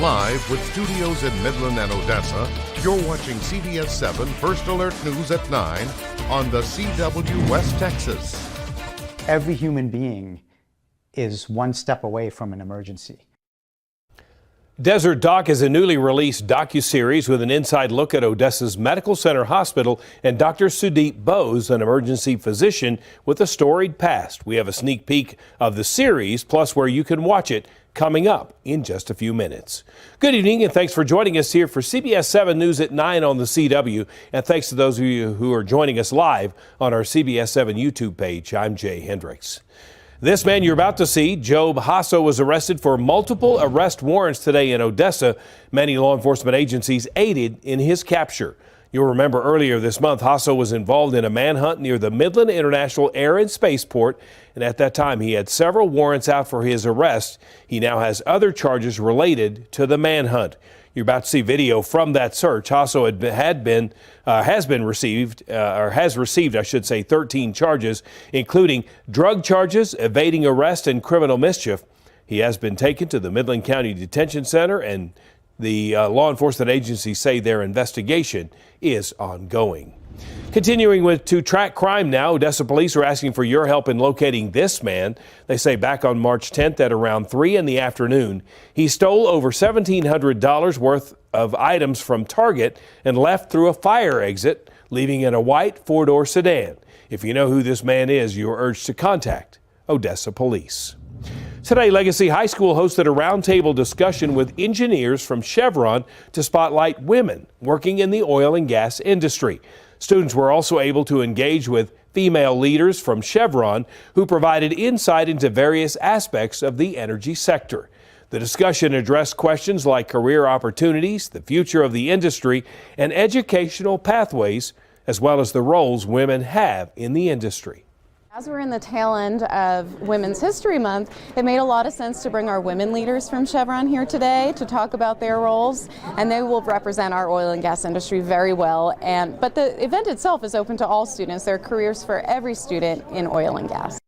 Live with studios in Midland and Odessa, you're watching CBS7 First Alert News at 9 on the CW West Texas. Every human being is one step away from an emergency. Desert Doc is a newly released docuseries with an inside look at Odessa's Medical Center Hospital and Dr. Sudeep Bose, an emergency physician with a storied past. We have a sneak peek of the series, plus where you can watch it, coming up in just a few minutes. Good evening and thanks for joining us here for CBS 7 News at 9 on the CW. And thanks to those of you who are joining us live on our CBS 7 YouTube page. I'm Jay Hendricks. This man you're about to see, Job Hasso, was arrested for multiple arrest warrants today in Odessa. Many law enforcement agencies aided in his capture. You'll remember earlier this month, Hasso was involved in a manhunt near the Midland International Air and Spaceport, and at that time he had several warrants out for his arrest. He now has other charges related to the manhunt. You're about to see video from that search. Hasso has received, I should say, 13 charges, including drug charges, evading arrest, and criminal mischief. He has been taken to the Midland County Detention Center, and the law enforcement agencies say their investigation is ongoing. Continuing to track crime now, Odessa police are asking for your help in locating this man. They say back on March 10th at around 3 in the afternoon, he stole over $1,700 worth of items from Target and left through a fire exit, leaving in a white four-door sedan. If you know who this man is, you are urged to contact Odessa police. Today, Legacy High School hosted a roundtable discussion with engineers from Chevron to spotlight women working in the oil and gas industry. Students were also able to engage with female leaders from Chevron who provided insight into various aspects of the energy sector. The discussion addressed questions like career opportunities, the future of the industry, and educational pathways, as well as the roles women have in the industry. As we're in the tail end of Women's History Month, it made a lot of sense to bring our women leaders from Chevron here today to talk about their roles, and they will represent our oil and gas industry very well. But the event itself is open to all students. There are careers for every student in oil and gas.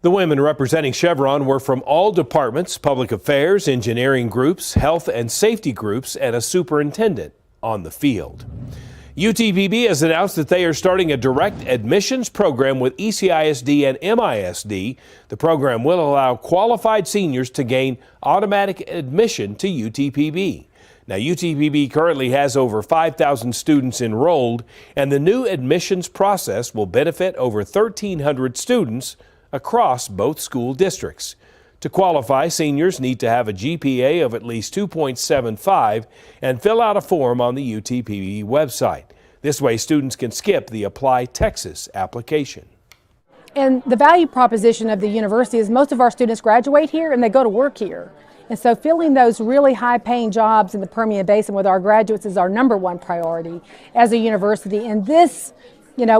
The women representing Chevron were from all departments: public affairs, engineering groups, health and safety groups, and a superintendent on the field. UTPB has announced that they are starting a direct admissions program with ECISD and MISD. The program will allow qualified seniors to gain automatic admission to UTPB. Now, UTPB currently has over 5,000 students enrolled, and the new admissions process will benefit over 1,300 students across both school districts. To qualify, seniors need to have a GPA of at least 2.75 and fill out a form on the UTPB website. This way, students can skip the Apply Texas application. And the value proposition of the university is most of our students graduate here and they go to work here. And so filling those really high-paying jobs in the Permian Basin with our graduates is our #1 priority as a university. And this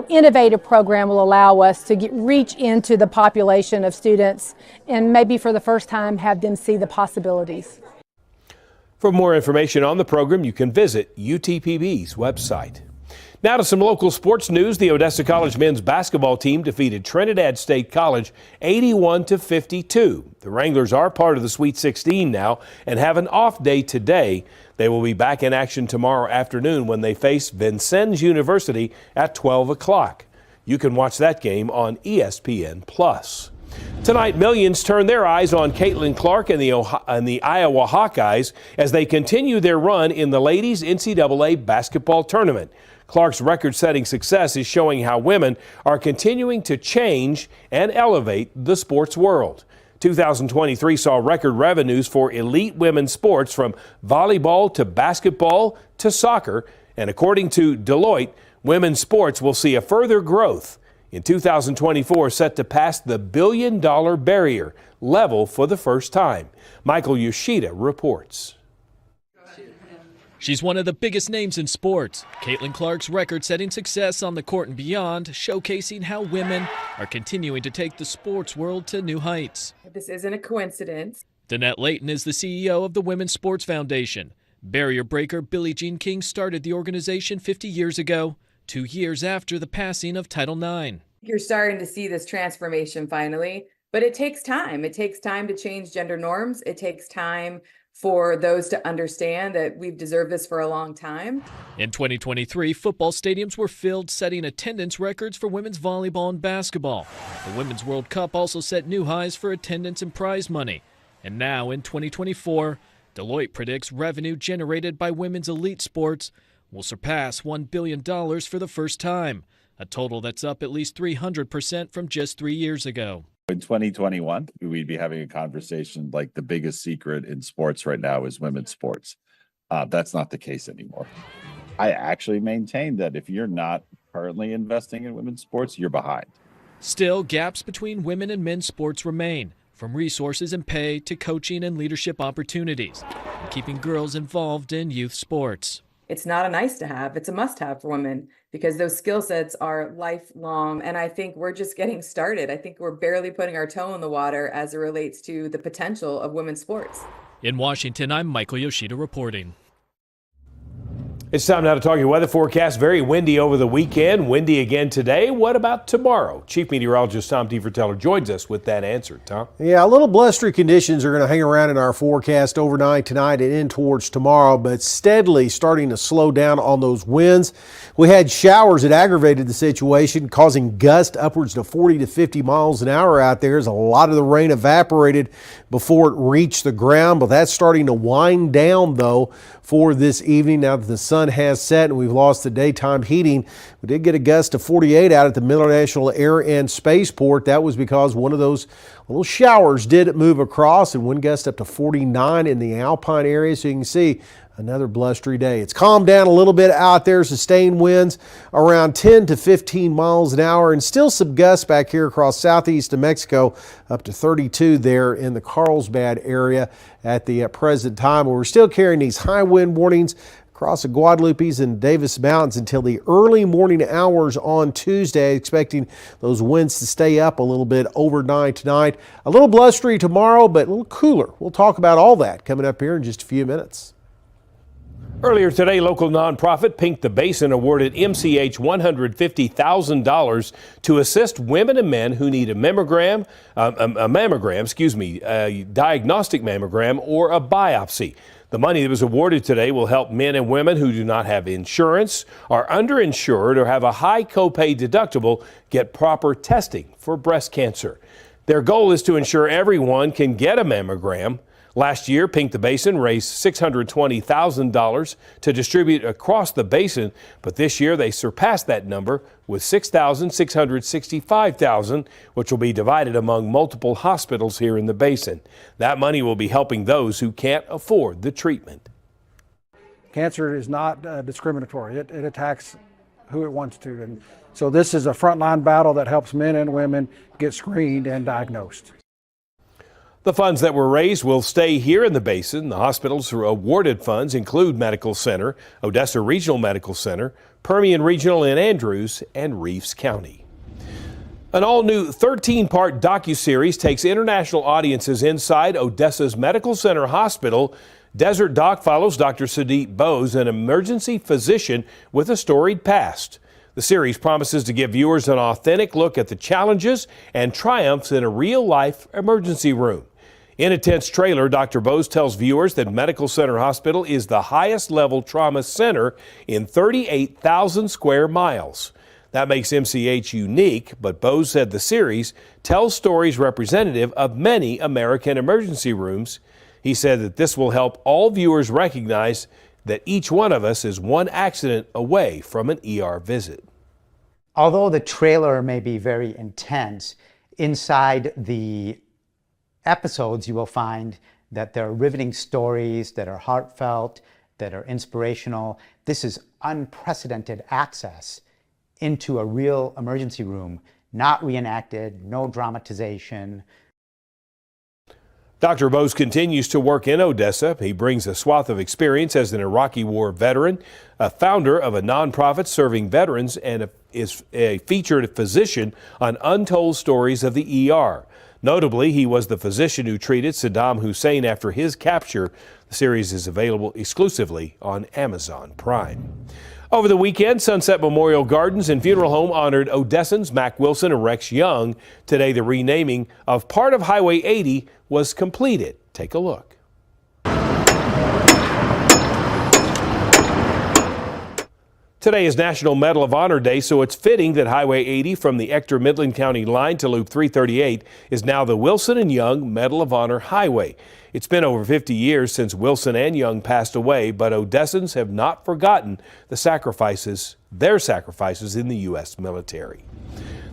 innovative program will allow us to reach into the population of students and maybe for the first time have them see the possibilities. For more information on the program, you can visit UTPB's website. Now to some local sports news. The Odessa College men's basketball team defeated Trinidad State College 81-52. The Wranglers are part of the Sweet 16 now and have an off day today. They will be back in action tomorrow afternoon when they face Vincennes University at 12 o'clock. You can watch that game on ESPN+. Tonight, millions turn their eyes on Caitlin Clark and the Iowa Hawkeyes as they continue their run in the ladies' NCAA basketball tournament. Clark's record-setting success is showing how women are continuing to change and elevate the sports world. 2023 saw record revenues for elite women's sports from volleyball to basketball to soccer. And according to Deloitte, women's sports will see a further growth in 2024, set to pass the $1 billion barrier level for the first time. Michael Yoshida reports. She's one of the biggest names in sports. Caitlin Clark's record-setting success on the court and beyond, showcasing how women are continuing to take the sports world to new heights. This isn't a coincidence. Danette Layton is the CEO of the Women's Sports Foundation. Barrier breaker Billie Jean King started the organization 50 years ago, 2 years after the passing of Title IX. You're starting to see this transformation finally, but it takes time. It takes time to change gender norms. It takes time for those to understand that we've deserved this for a long time. In 2023, football stadiums were filled, setting attendance records for women's volleyball and basketball. The Women's World Cup also set new highs for attendance and prize money. And now in 2024, Deloitte predicts revenue generated by women's elite sports will surpass $1 billion for the first time, a total that's up at least 300% from just 3 years ago. In 2021, we'd be having a conversation like the biggest secret in sports right now is women's sports. That's not the case anymore. I actually maintain that if you're not currently investing in women's sports, you're behind. Still, gaps between women and men's sports remain, from resources and pay to coaching and leadership opportunities, and keeping girls involved in youth sports. It's not a nice to have, it's a must have for women because those skill sets are lifelong. And I think we're just getting started. I think we're barely putting our toe in the water as it relates to the potential of women's sports. In Washington, I'm Michael Yoshida reporting. It's time now to talk your weather forecast. Very windy over the weekend. Windy again today. What about tomorrow? Chief Meteorologist Tom Teefer-Teller joins us with that answer. Tom? Yeah, a little blustery conditions are going to hang around in our forecast overnight tonight and in towards tomorrow, but steadily starting to slow down on those winds. We had showers that aggravated the situation, causing gusts upwards to 40 to 50 miles an hour out there as a lot of the rain evaporated before it reached the ground, but that's starting to wind down though for this evening now that the sun has set and we've lost the daytime heating. We did get a gust of 48 out at the Miller National Air and Spaceport. That was because one of those little showers did move across, and wind gust up to 49 in the Alpine area. So you can see another blustery day. It's calmed down a little bit out there. Sustained winds around 10 to 15 miles an hour, and still some gusts back here across southeast New Mexico, up to 32 there in the Carlsbad area at the present time. We're still carrying these high wind warnings across the Guadalupes and Davis Mountains until the early morning hours on Tuesday, expecting those winds to stay up a little bit overnight tonight. A little blustery tomorrow, but a little cooler. We'll talk about all that coming up here in just a few minutes. Earlier today, local nonprofit Pink the Basin awarded MCH $150,000 to assist women and men who need a diagnostic mammogram or a biopsy. The money that was awarded today will help men and women who do not have insurance, are underinsured, or have a high copay deductible get proper testing for breast cancer. Their goal is to ensure everyone can get a mammogram. Last year, Pink the Basin raised $620,000 to distribute across the basin, but this year they surpassed that number with $665,000, which will be divided among multiple hospitals here in the basin. That money will be helping those who can't afford the treatment. Cancer is not discriminatory. It attacks who it wants to. And so this is a frontline battle that helps men and women get screened and diagnosed. The funds that were raised will stay here in the basin. The hospitals who awarded funds include Medical Center, Odessa Regional Medical Center, Permian Regional in Andrews, and Reeves County. An all-new 13-part docuseries takes international audiences inside Odessa's Medical Center Hospital. Desert Doc follows Dr. Sudeep Bose, an emergency physician with a storied past. The series promises to give viewers an authentic look at the challenges and triumphs in a real-life emergency room. In a tense trailer, Dr. Bose tells viewers that Medical Center Hospital is the highest-level trauma center in 38,000 square miles. That makes MCH unique, but Bose said the series tells stories representative of many American emergency rooms. He said that this will help all viewers recognize that each one of us is one accident away from an ER visit. Although the trailer may be very intense, inside the episodes you will find that there are riveting stories that are heartfelt, that are inspirational. This is unprecedented access into a real emergency room, not reenacted, no dramatization. Dr. Bose continues to work in Odessa. He brings a swath of experience as an Iraqi war veteran, a founder of a nonprofit serving veterans, and is a featured physician on Untold Stories of the ER. Notably, he was the physician who treated Saddam Hussein after his capture. The series is available exclusively on Amazon Prime. Over the weekend, Sunset Memorial Gardens and Funeral Home honored Odessans Mac Wilson and Rex Young. Today, the renaming of part of Highway 80 was completed. Take a look. Today is National Medal of Honor Day, so it's fitting that Highway 80 from the Ector-Midland County line to Loop 338 is now the Wilson and Young Medal of Honor Highway. It's been over 50 years since Wilson and Young passed away, but Odessans have not forgotten their sacrifices in the U.S. military.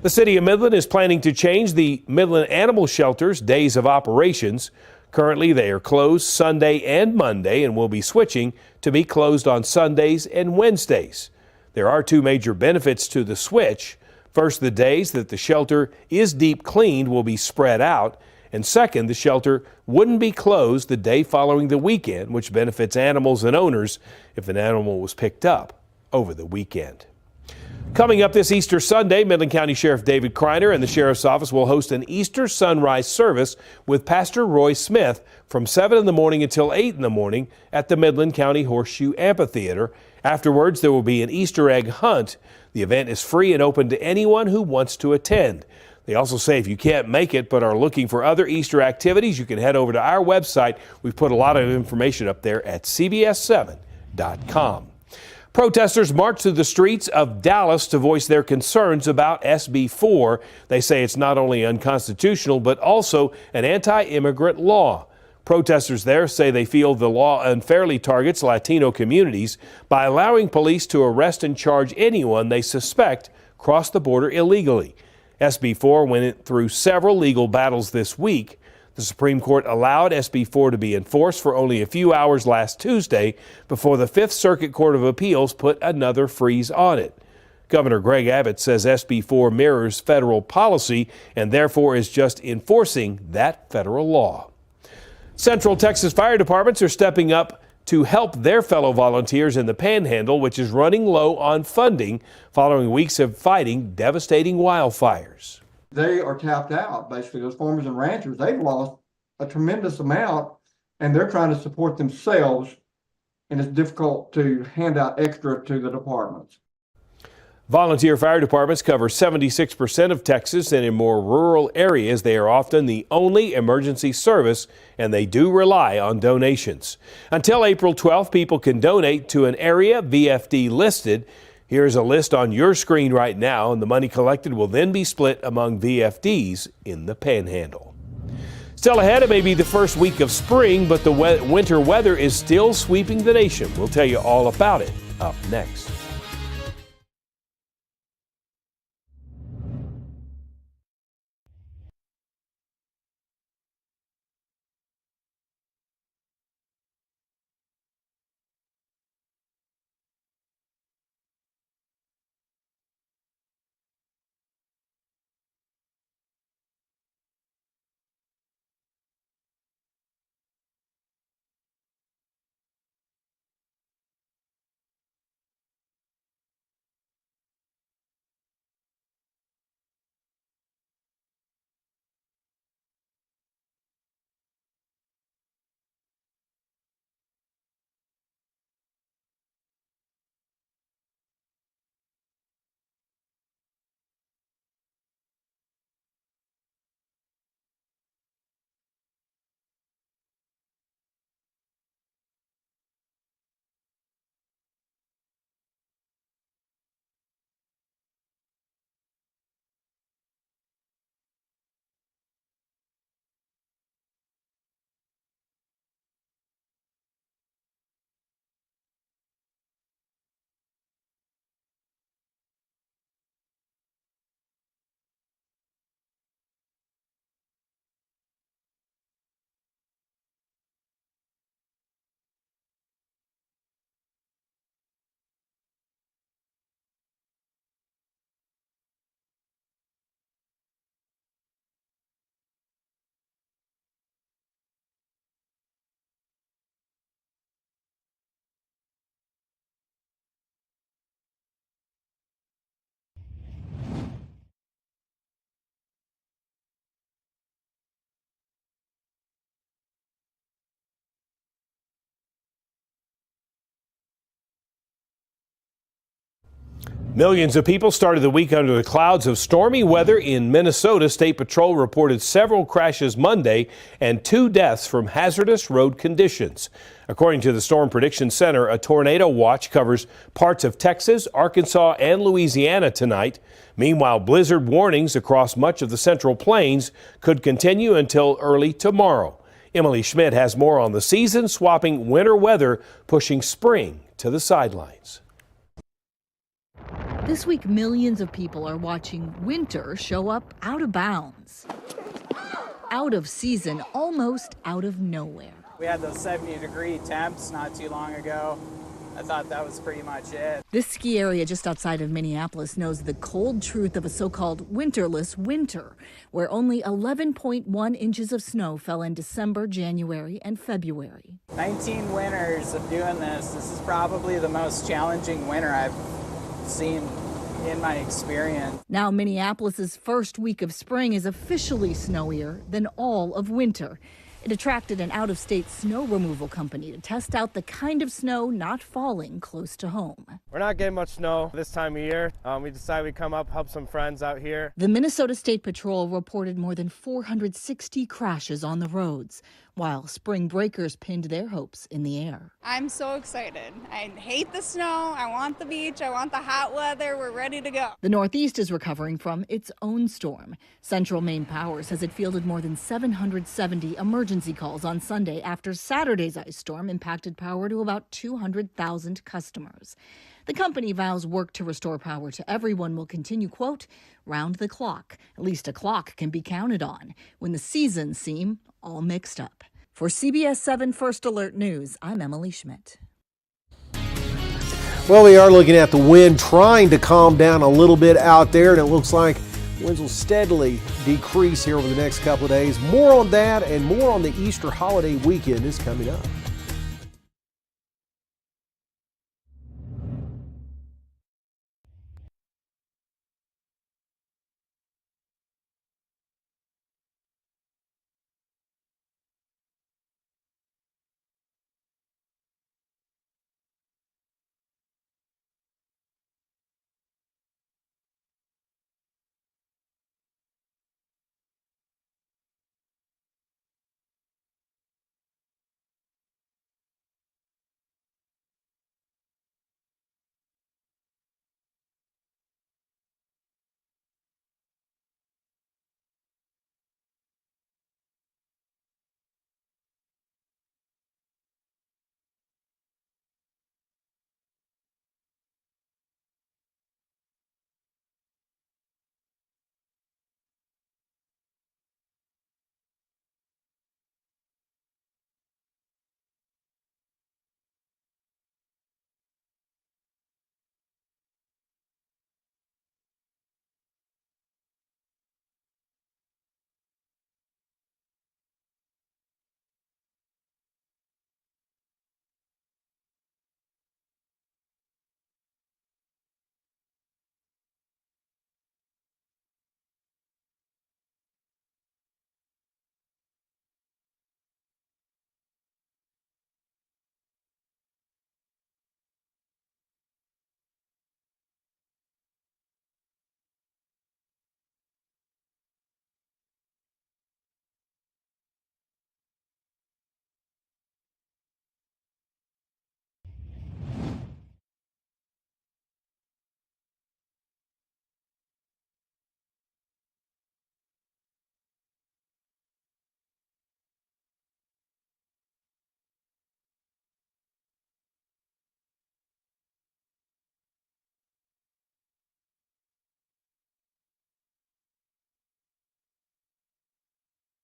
The city of Midland is planning to change the Midland Animal Shelter's days of operations. Currently, they are closed Sunday and Monday and will be switching to be closed on Sundays and Wednesdays. There are two major benefits to the switch. First, the days that the shelter is deep cleaned will be spread out. And second, the shelter wouldn't be closed the day following the weekend, which benefits animals and owners if an animal was picked up over the weekend. Coming up this Easter Sunday, Midland County Sheriff David Kreiner and the Sheriff's Office will host an Easter sunrise service with Pastor Roy Smith from 7 in the morning until 8 in the morning at the Midland County Horseshoe Amphitheater. Afterwards, there will be an Easter egg hunt. The event is free and open to anyone who wants to attend. They also say if you can't make it but are looking for other Easter activities, you can head over to our website. We've put a lot of information up there at CBS7.com. Protesters marched through the streets of Dallas to voice their concerns about SB 4. They say it's not only unconstitutional, but also an anti-immigrant law. Protesters there say they feel the law unfairly targets Latino communities by allowing police to arrest and charge anyone they suspect crossed the border illegally. SB 4 went through several legal battles this week. The Supreme Court allowed SB 4 to be enforced for only a few hours last Tuesday before the Fifth Circuit Court of Appeals put another freeze on it. Governor Greg Abbott says SB 4 mirrors federal policy and therefore is just enforcing that federal law. Central Texas fire departments are stepping up to help their fellow volunteers in the Panhandle, which is running low on funding following weeks of fighting devastating wildfires. They are tapped out. Basically, those farmers and ranchers, they've lost a tremendous amount and they're trying to support themselves, and it's difficult to hand out extra to the departments. Volunteer fire departments cover 76% of Texas, and in more rural areas, they are often the only emergency service, and they do rely on donations. Until April 12th, people can donate to an area VFD listed. Here's a list on your screen right now, and the money collected will then be split among VFDs in the Panhandle. Still ahead, it may be the first week of spring, but the winter weather is still sweeping the nation. We'll tell you all about it up next. Millions of people started the week under the clouds of stormy weather in Minnesota. State Patrol reported several crashes Monday and 2 deaths from hazardous road conditions. According to the Storm Prediction Center, a tornado watch covers parts of Texas, Arkansas, and Louisiana tonight. Meanwhile, blizzard warnings across much of the Central Plains could continue until early tomorrow. Emily Schmidt has more on the season-swapping winter weather pushing spring to the sidelines. This week, millions of people are watching winter show up out of bounds. Out of season, almost out of nowhere. We had those 70-degree temps not too long ago. I thought that was pretty much it. This ski area just outside of Minneapolis knows the cold truth of a so-called winterless winter, where only 11.1 inches of snow fell in December, January, and February. 19 winters of doing this. This is probably the most challenging winter I've seen in my experience. Now Minneapolis's first week of spring is officially snowier than all of winter. It attracted an out-of-state snow removal company to test out the kind of snow not falling close to home. We're not getting much snow this time of year. We decided we'd come up, help some friends out here. The Minnesota State Patrol reported more than 460 crashes on the roads, while spring breakers pinned their hopes in the air. I'm so excited. I hate the snow. I want the beach. I want the hot weather. We're ready to go. The Northeast is recovering from its own storm. Central Maine Power says it fielded more than 770 emergency calls on Sunday after Saturday's ice storm impacted power to about 200,000 customers. The company vows work to restore power to everyone will continue, quote, round the clock. At least a clock can be counted on when the seasons seem all mixed up. For CBS7 First Alert News, I'm Emily Schmidt. Well, we are looking at the wind trying to calm down a little bit out there, and it looks like winds will steadily decrease here over the next couple of days. More on that and more on the Easter holiday weekend is coming up.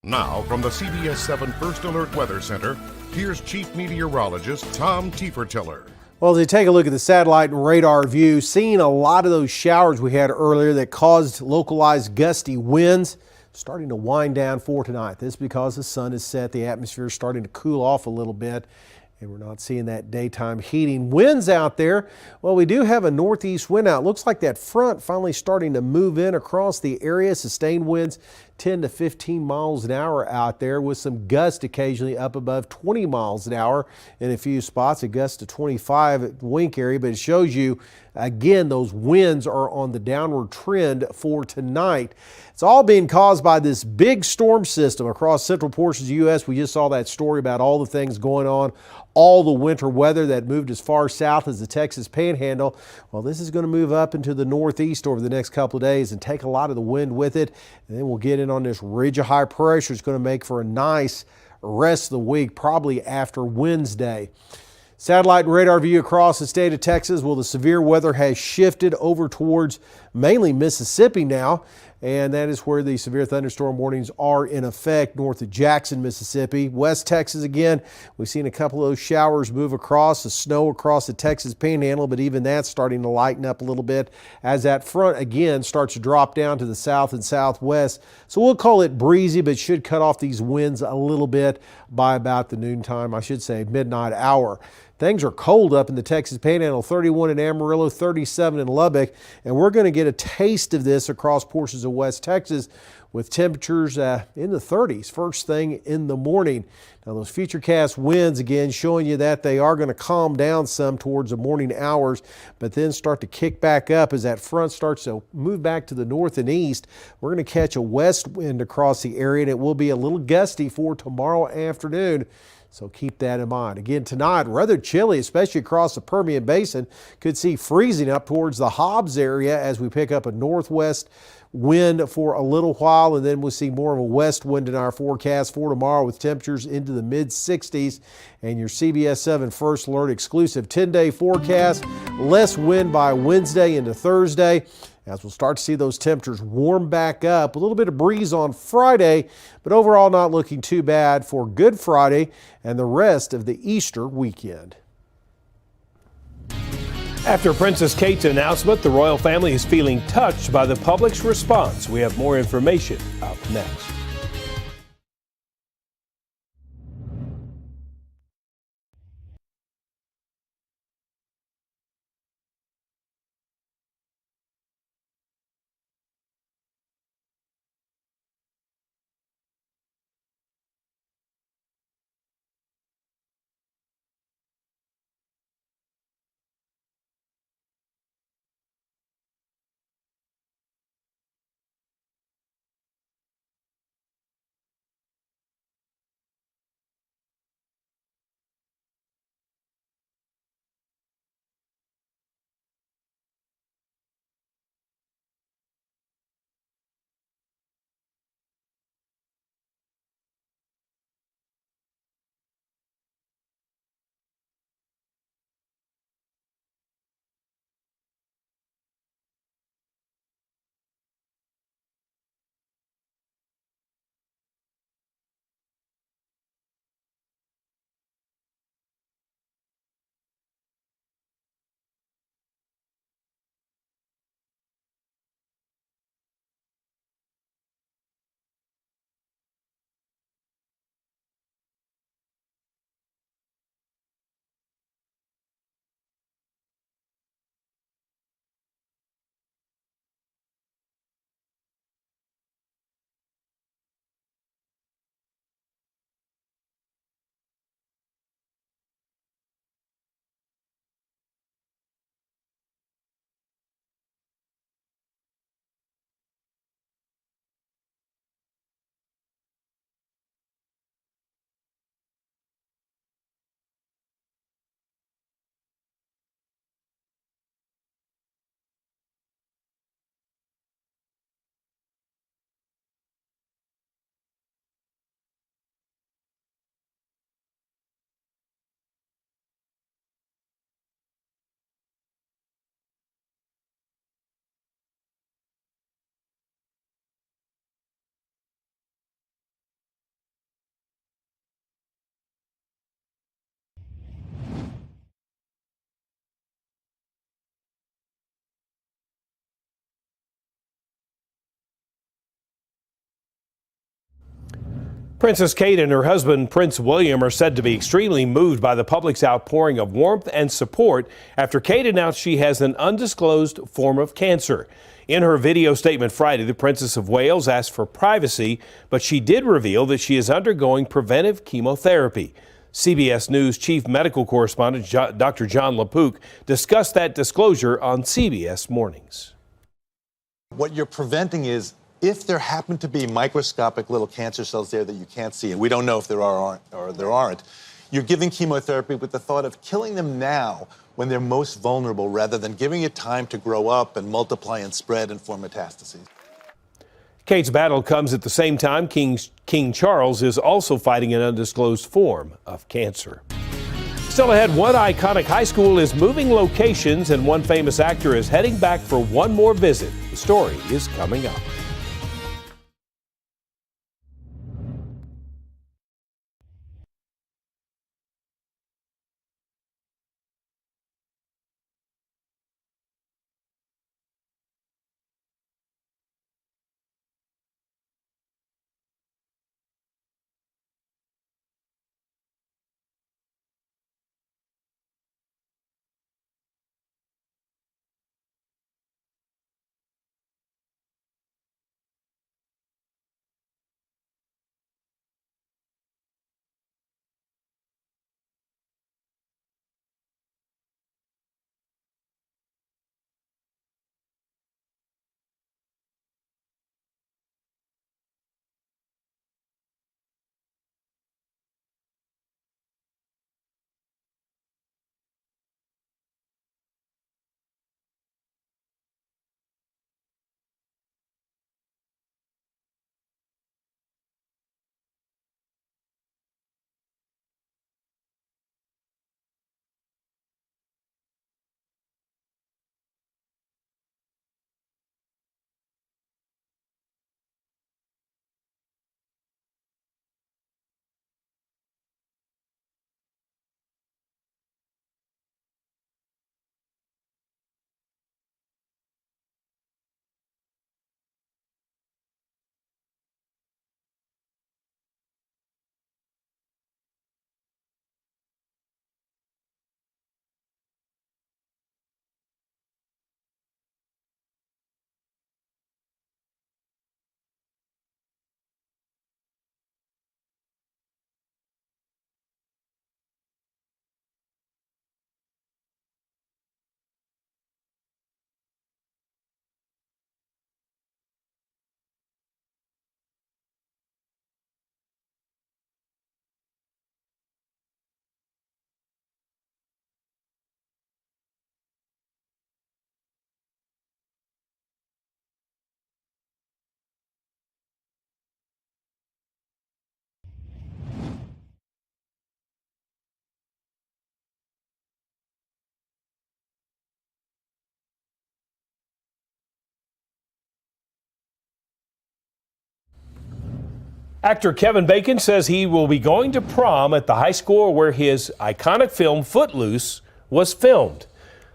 Now, from the CBS7 First Alert Weather Center, here's Chief Meteorologist Tom Tiefertiller. Well, as you take a look at the satellite and radar view, seeing a lot of those showers we had earlier that caused localized gusty winds starting to wind down for tonight. This is because the sun is set, the atmosphere is starting to cool off a little bit, and we're not seeing that daytime heating. Winds out there, well, we do have a northeast wind out. Looks like that front finally starting to move in across the area. Sustained winds 10 to 15 miles an hour out there, with some gusts occasionally up above 20 miles an hour in a few spots, a gust to 25 at the Wink area. But it shows you, again, those winds are on the downward trend for tonight. It's all being caused by this big storm system across central portions of the U.S. We just saw that story about all the things going on, all the winter weather that moved as far south as the Texas Panhandle. Well, this is going to move up into the northeast over the next couple of days and take a lot of the wind with it. And then we'll get in on this ridge of high pressure. It's going to make for a nice rest of the week, probably after Wednesday. Satellite and radar view across the state of Texas. Well, the severe weather has shifted over towards mainly Mississippi now, and that is where the severe thunderstorm warnings are in effect, north of Jackson, Mississippi. West Texas again, we've seen a couple of those showers move across, the snow across the Texas Panhandle, but even that's starting to lighten up a little bit as that front again starts to drop down to the south and southwest. So we'll call it breezy, but should cut off these winds a little bit by about the noontime, I should say midnight hour. Things are cold up in the Texas Panhandle, 31 in Amarillo, 37 in Lubbock, and we're going to get a taste of this across portions of West Texas with temperatures in the 30s first thing in the morning. Now those futurecast winds again showing you that they are going to calm down some towards the morning hours, but then start to kick back up as that front starts to move back to the north and east. We're going to catch a west wind across the area, and it will be a little gusty for tomorrow afternoon. So keep that in mind. Again, tonight, rather chilly, especially across the Permian Basin. Could see freezing up towards the Hobbs area as we pick up a northwest wind for a little while, and then we'll see more of a west wind in our forecast for tomorrow with temperatures into the mid-60s. And your CBS7 First Alert exclusive 10-day forecast, less wind by Wednesday into Thursday, as we'll start to see those temperatures warm back up. A little bit of breeze on Friday, but overall not looking too bad for Good Friday and the rest of the Easter weekend. After Princess Kate's announcement, the royal family is feeling touched by the public's response. We have more information up next. Princess Kate and her husband, Prince William, are said to be extremely moved by the public's outpouring of warmth and support after Kate announced she has an undisclosed form of cancer. In her video statement Friday, the Princess of Wales asked for privacy, but she did reveal that she is undergoing preventive chemotherapy. CBS News chief medical correspondent Dr. John LaPook discussed that disclosure on CBS Mornings. What you're preventing is if there happen to be microscopic little cancer cells there that you can't see, and we don't know if there are or there aren't, you're giving chemotherapy with the thought of killing them now when they're most vulnerable rather than giving it time to grow up and multiply and spread and form metastases. Kate's battle comes at the same time King Charles is also fighting an undisclosed form of cancer. Still ahead, one iconic high school is moving locations and one famous actor is heading back for one more visit. The story is coming up. Actor Kevin Bacon says he will be going to prom at the high school where his iconic film Footloose was filmed.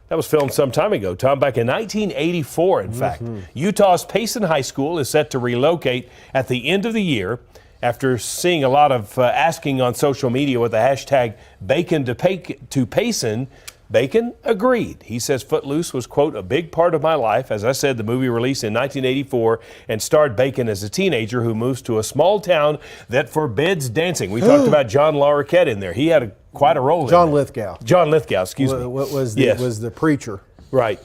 That was filmed some time ago, Tom, back in 1984, in fact. Utah's Payson High School is set to relocate at the end of the year. After seeing a lot of asking on social media with the hashtag Bacon to Payson, Bacon agreed. He says Footloose was, quote, a big part of my life. As I said, the movie released in 1984 and starred Bacon as a teenager who moves to a small town that forbids dancing. We talked about John Larroquette in there. He had quite a role John in there. Lithgow. John Lithgow, excuse me. What was Yes. was the preacher. Right.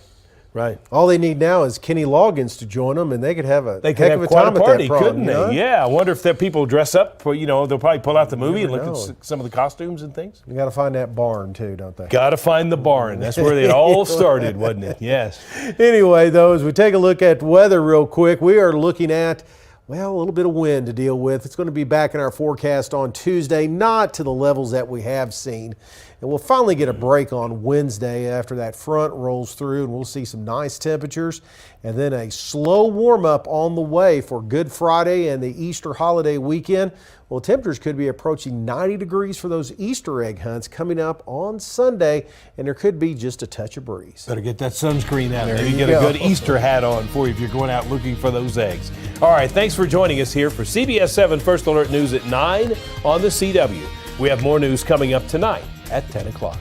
Right. All they need now is Kenny Loggins to join them, and they could have a They could heck have of a quite time a party, at that prom, couldn't you know? they? Yeah. I wonder if the people dress up for, they'll probably pull out the movie and never look know. at some of the costumes and things. You got to find that barn too, don't they? Got to find the barn. That's where it all started, wasn't it? Yes. Anyway, though, as we take a look at weather real quick, we are looking at, well, a little bit of wind to deal with. It's going to be back in our forecast on Tuesday, not to the levels that we have seen And we'll finally get a break on Wednesday after that front rolls through, and we'll see some nice temperatures. And then a slow warm up on the way for Good Friday and the Easter holiday weekend. Well, temperatures could be approaching 90 degrees for those Easter egg hunts coming up on Sunday, and there could be just a touch of breeze. Better get that sunscreen out. There Maybe you get go. a good Easter hat on for you if you're going out looking for those eggs. All right, thanks for joining us here for CBS 7 First Alert News at 9 on the CW. We have more news coming up tonight at 10 o'clock.